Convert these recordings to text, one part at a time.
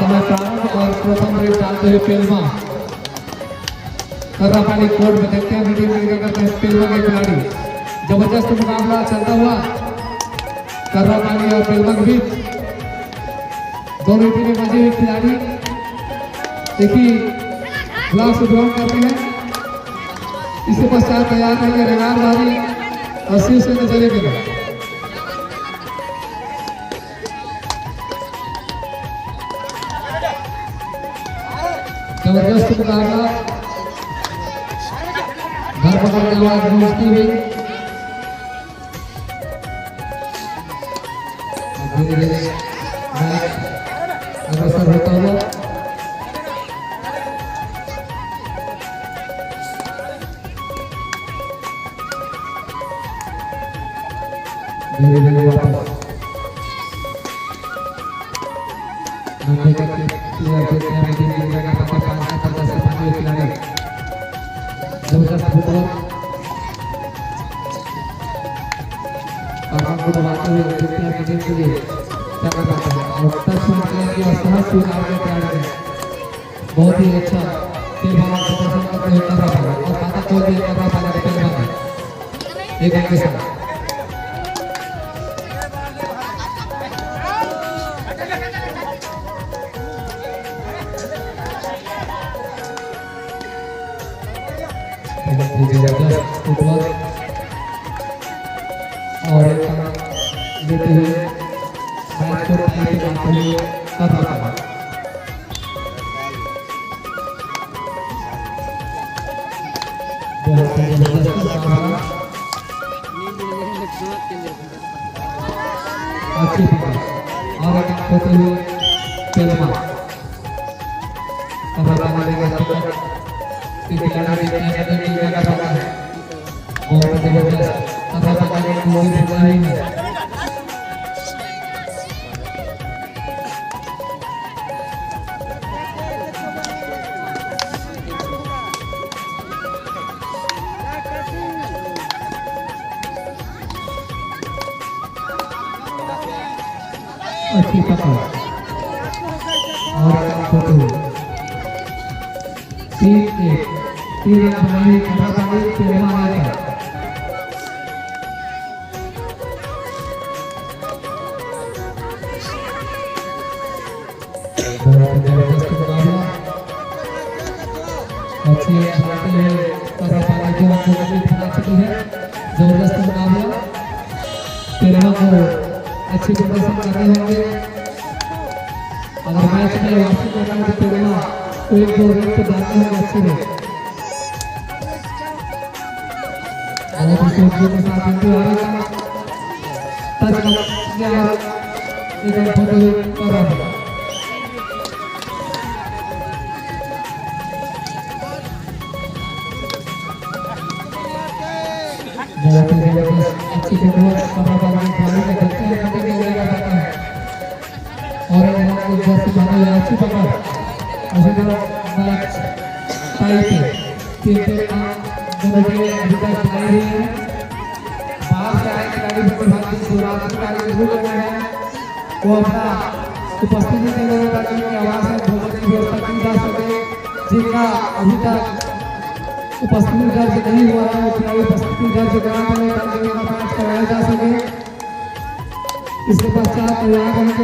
समय प्रारंभ और प्रथम रेड डालते हुए पेलवा कर्रापाली कोर्ट में देखते हैं वीडियो में करते हैं पेलवा के खिलाड़ी। जबरदस्त मुकाबला चलता हुआ कर्रापाली और पेलवा के बीच, दोनों टीमें बचे हुए खिलाड़ी एक ही ग्लास को ग्रहण करते हैं। इसके पश्चात तैयार रहेंगे रेगार भारी और शिवसेना नजरिए के लिए। जबरदस्त मुकाबला, घर पकड़ के आवाज गूंजती हुई धीरे धीरे अग्रसर होता हुआ धीरे धीरे वापस जबरदस्त फुटबॉल को दबाते हुए के लिए क्या कर पाते हैं और टच मारने की असहज स्वीकार के तैयार है। बहुत ही अच्छा खेल भावना प्रदर्शन करते हुए कर रहा है और खाता खोल के कर रहा है खेल भावना एक के साथ फुटबॉल और लेते हुए मैच को टाई के आते हुए कर रहा है। अच्छी पकड़ और होते हुए पेलमा अच्छी पकड़ और तीन बनाई जबरदस्त मुकाबला तेरह को अच्छी प्रदर्शन कर रहे होंगे। अगर मैच में वापसी करना है तो तेरह को एक दो रन तो जाते होंगे अच्छे में के साथ इनको आएगा टच एक फोटो कर रहा है। अच्छी और अच्छी पकड़ उसी तरह मैच टाई पे अभी तक टाई रही है। बाहर से आए खिलाड़ी प्रतिभागी शुरुआत है वो अपना उपस्थिति के लिए ताकि उनकी आवाज़ में भोजन की व्यवस्था की जा सके। जिनका अभी तक उपस्थिति दर्ज नहीं हुआ है खिलाड़ी उपस्थिति दर्ज कराने में ताकि उनका मैच कराया जा सके। इसके पश्चात तैयार होंगे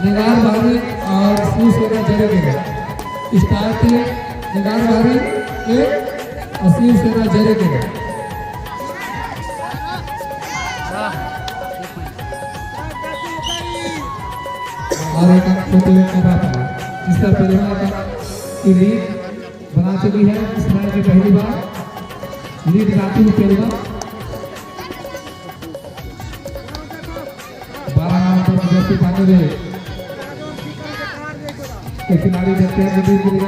निगार भारी और शिवसेना जरेगे स्टार्ट निगार भारी एक और शिवसेना जरेगे। और एक फोटो कर रहा था जिसका परिवार की लीड बना चुकी है। इस मैच की पहली बार लीड बनाती हुई पेलवा 12 खिलाड़ी देखते हैं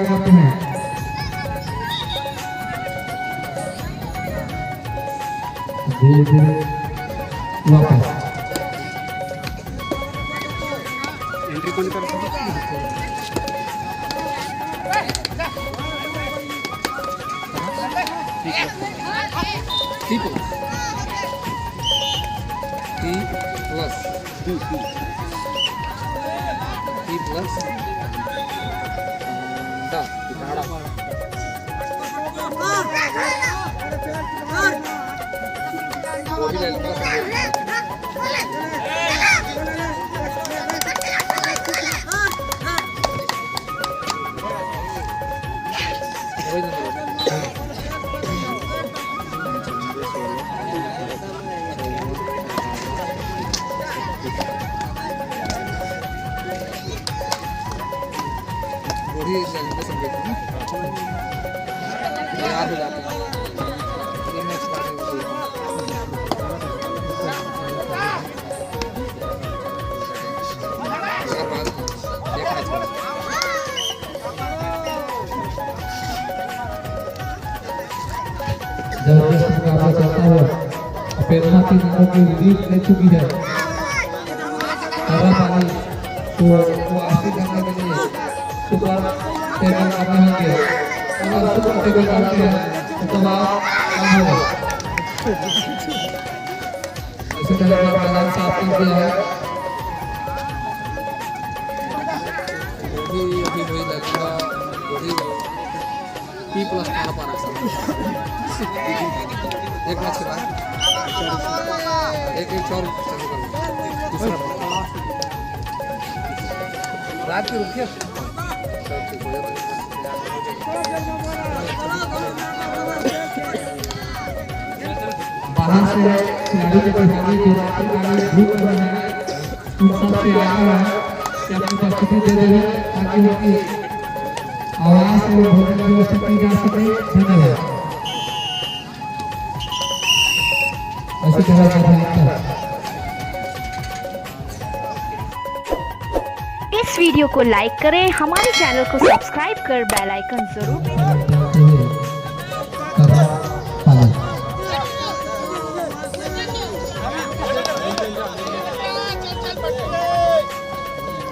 करते हैं। धीरे धीरे वापस एंट्री कौन करता है? याद हो जाता है। जबरदस्त मुकाबला चलता हुआ पेरमा की नंबर की लीड ले चुकी है। पानी को वापसी करने के लिए सुपर टेबल करने होंगे। अगर सुपर टेबल करते हैं तो दबाव कम होगा। इसी तरह का मैदान साफ कर दिया है। अभी वही लगेगा वही P+ खाना पा रहा है एक मैच के बाद एक और चालू कर दूसरा रात की रुकिए बाहर से खिलाड़ी के खिलाड़ी जो रात्रि धूप रहे हैं उन सबसे आया है कि अपनी उपस्थिति दे दें ताकि उनकी आवाज से भोजन की व्यवस्था की जा सके। धन्यवाद। ऐसे तरह का इस वीडियो को लाइक करें, हमारे चैनल को सब्सक्राइब कर बेल आइकन जरूर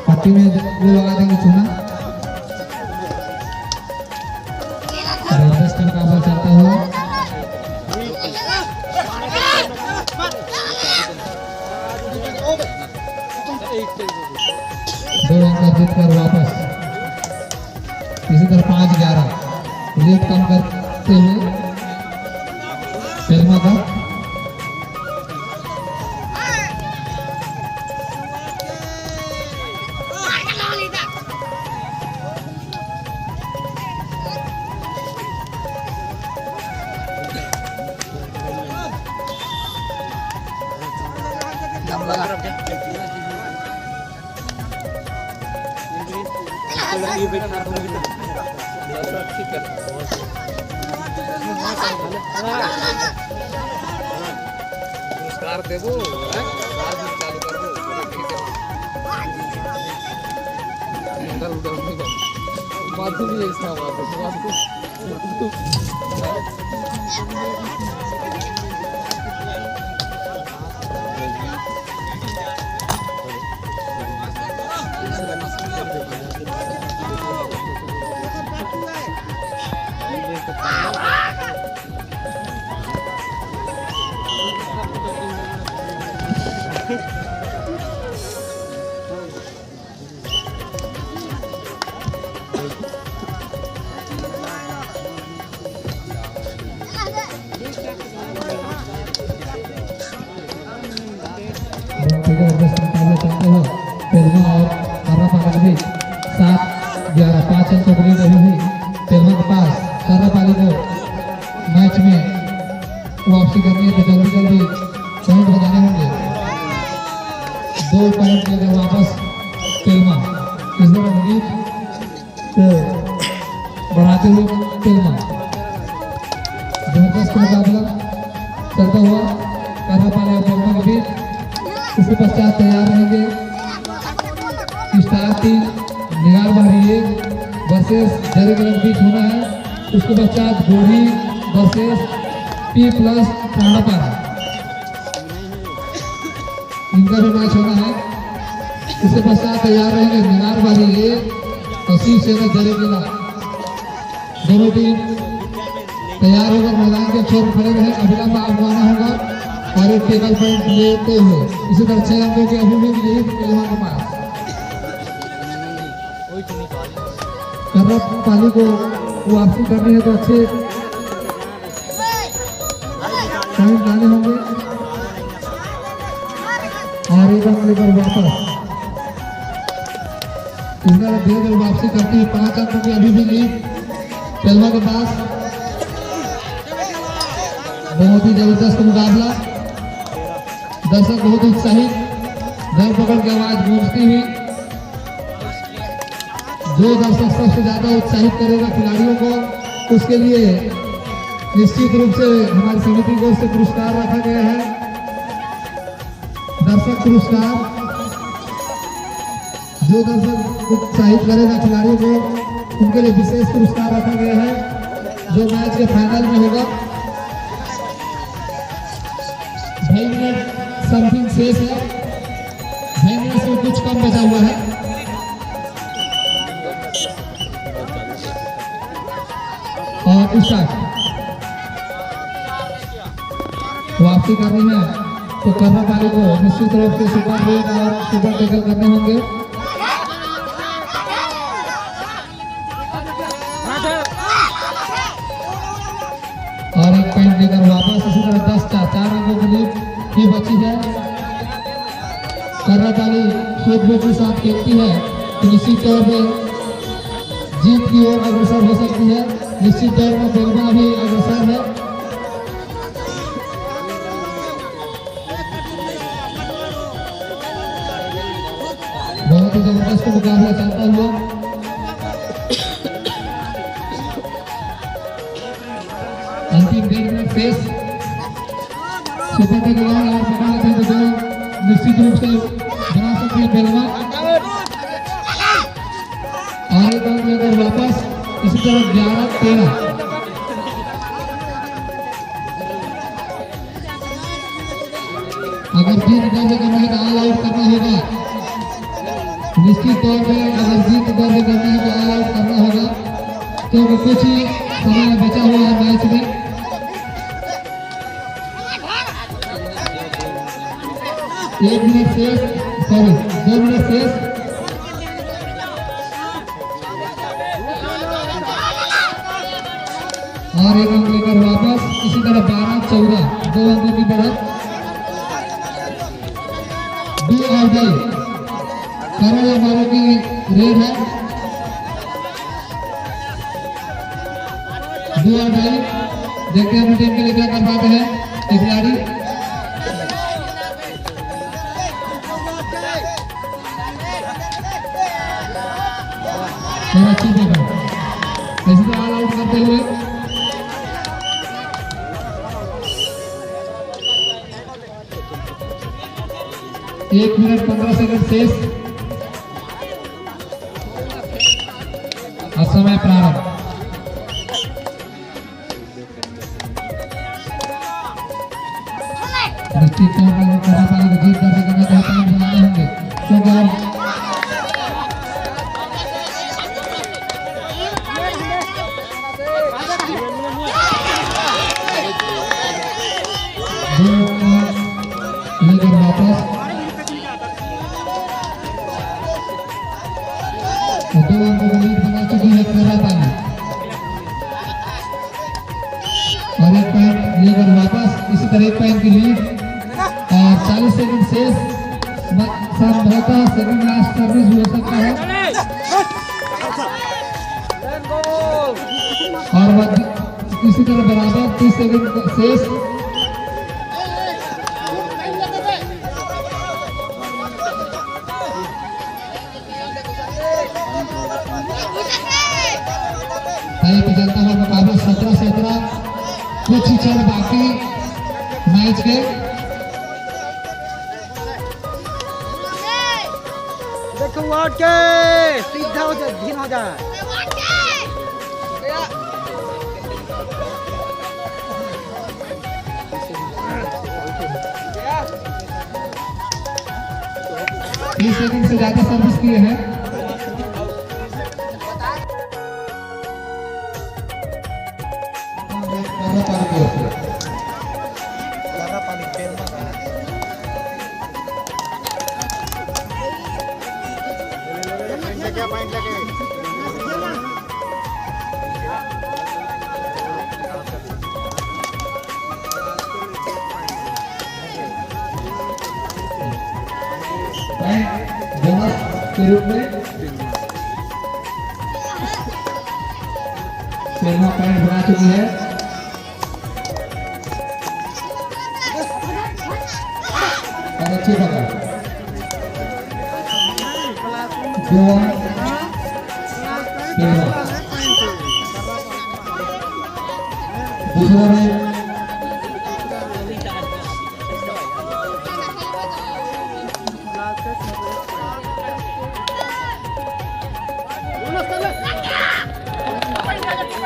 पट्टी में वो लगा देंगे चूना। जबरदस्त मुकाबला चलता हुआ दो अंक जीत कर वापस। इसी तरह 5-11 लीड कम करते हुए पेरमा का नमस्कार देवो चालू कर दो उधर उधर बात भी ऐसा पेरमा और कर्रापाली के बीच 7-11 5 अंकों की लीड रही हुई पेरमा के पास। कर्रापाली को मैच में वापसी करनी है तो जल्दी जल्दी पॉइंट बनाने होंगे। 2 पॉइंट लेकर वापस पेरमा। इस बार लीड को बढ़ाते हुए पेरमा। जबरदस्त मुकाबला चलता हुआ कर्रापाली और पेरमा के बीच। इसके पश्चात तैयार रहेंगे स्टार टीम निगार बारी 1 वर्सेस जरी के बीच होना है। उसके पश्चात गोरी वर्सेस P+ प्राणापारा इनका भी मैच होना है। इसके पश्चात तैयार रहेंगे निगार बारी 1 और शिवसेना जरी जिला। दोनों टीम तैयार होकर मैदान के छोर खड़े रहे। अविलंब आगवाना होगा और एक टेबल पॉइंट लेते हुए इसी तरह 6 अंकों के अभी भी लीड पेलवा के पास। कर्रा पाली को वापसी करनी है तो अच्छे पॉइंट लाने होंगे और एक रन लेकर वापस इधर देर वापसी करती है 5 अंकों की अभी भी लीड पेलवा के पास। बहुत ही जबरदस्त मुकाबला, दर्शक बहुत उत्साहित, दर पकड़ की आवाज गूंजती हुई। जो दर्शक सबसे ज्यादा उत्साहित करेगा खिलाड़ियों को उसके लिए निश्चित रूप से हमारी समिति की ओर से पुरस्कार रखा गया है। दर्शक पुरस्कार, जो दर्शक उत्साहित करेगा खिलाड़ियों को उनके लिए विशेष पुरस्कार रखा गया है जो मैच के फाइनल में होगा। 2 मिनट समथिंग शेष है, 2 मिनट से कुछ कम बचा हुआ है। और स्टार्ट वापसी करनी है तो कर्रा पाली को निश्चित रूप से सुपर रेड और सुपर टैकल करने होंगे। और एक पॉइंट लेकर वापस इसी तरह 10 अंकों की लीड ये बची है। कर्रा पाली सूझबूझ के साथ खेलती है तो निश्चित तौर पर जीत की ओर अग्रसर हो सकती है। निश्चित तौर पर बेलवा भी अग्रसर है। बहुत ही जबरदस्त मुकाबला चलता हुआ अंतिम 1.5 मिनट शेष। सुपर टैकल और पकड़ लेते हैं तो निश्चित रूप से बना सकते हैं बेलवा। और एक अंक लेकर वापस इसी तरह 11-13। अगर जीत दर्ज करना है तो ऑल आउट करना होगा। निश्चित तौर पे अगर जीत दर्ज करना है तो ऑल आउट करना होगा क्योंकि कुछ ही समय बचा हुआ है मैच में। एक मिनट शेष, सॉरी 2 मिनट शेष। और एक अंक लेकर वापस इसी तरह 12-14, 2 अंकों की बढ़त। डू और डाई करोड़ हमारों की रेड है। डू और डाई देखते हैं अपनी टीम के लिए क्या कर पाते हैं ये खिलाड़ी। अच्छी जगह ऐसे तो ऑल आउट करते हुए एक मिनट 15 सेकंड शेष और समय प्रारंभ। निश्चित तौर पर कर्रा पाली को जीत दर्ज करना चाहते हैं बनाने होंगे क्योंकि लेकर वापस 2 अंकों की लीड बना चुकी है कर्रा पाली। और एक पॉइंट लेकर वापस इसी तरह 1 पॉइंट की लीड और 40 सेकंड शेष। संभवतः सेकंड लास्ट सर्विस हो सकता है और इसी तरह बराबर 30 सेकंड शेष। चलता हुआ मुकाबला 17-17, कुछ ही क्षण बाकी मैच के। देखो वाट के सीधा हो जाए, धीन हो जाए। तीस सेकंड से ज्यादा सर्विस किए हैं। क्या पॉइंट लगे बोनस के रूप में सेना पॉइंट बना चुकी है। और अच्छी पकड़ दूसरा में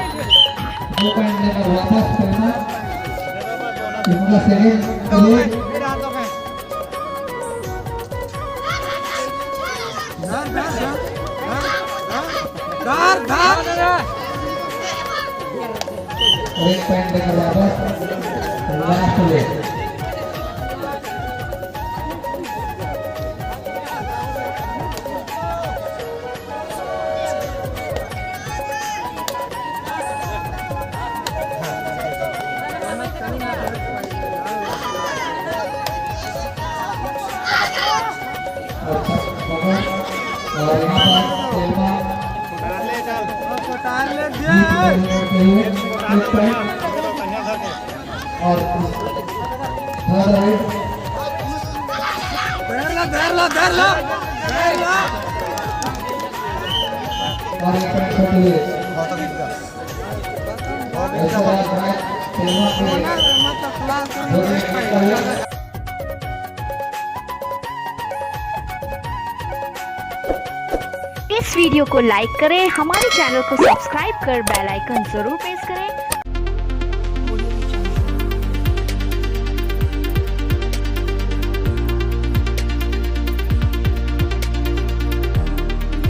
पॉइंट लेकर वापस करना इनका सेकंड एक पॉइंट लेकर वापस लास्ट ले और यहाँ पर और थर्ड राइट और एक पॉइंट छोड़ दिए ऐसा इस वीडियो को लाइक करें, हमारे चैनल को सब्सक्राइब कर बेल आइकन जरूर प्रेस करें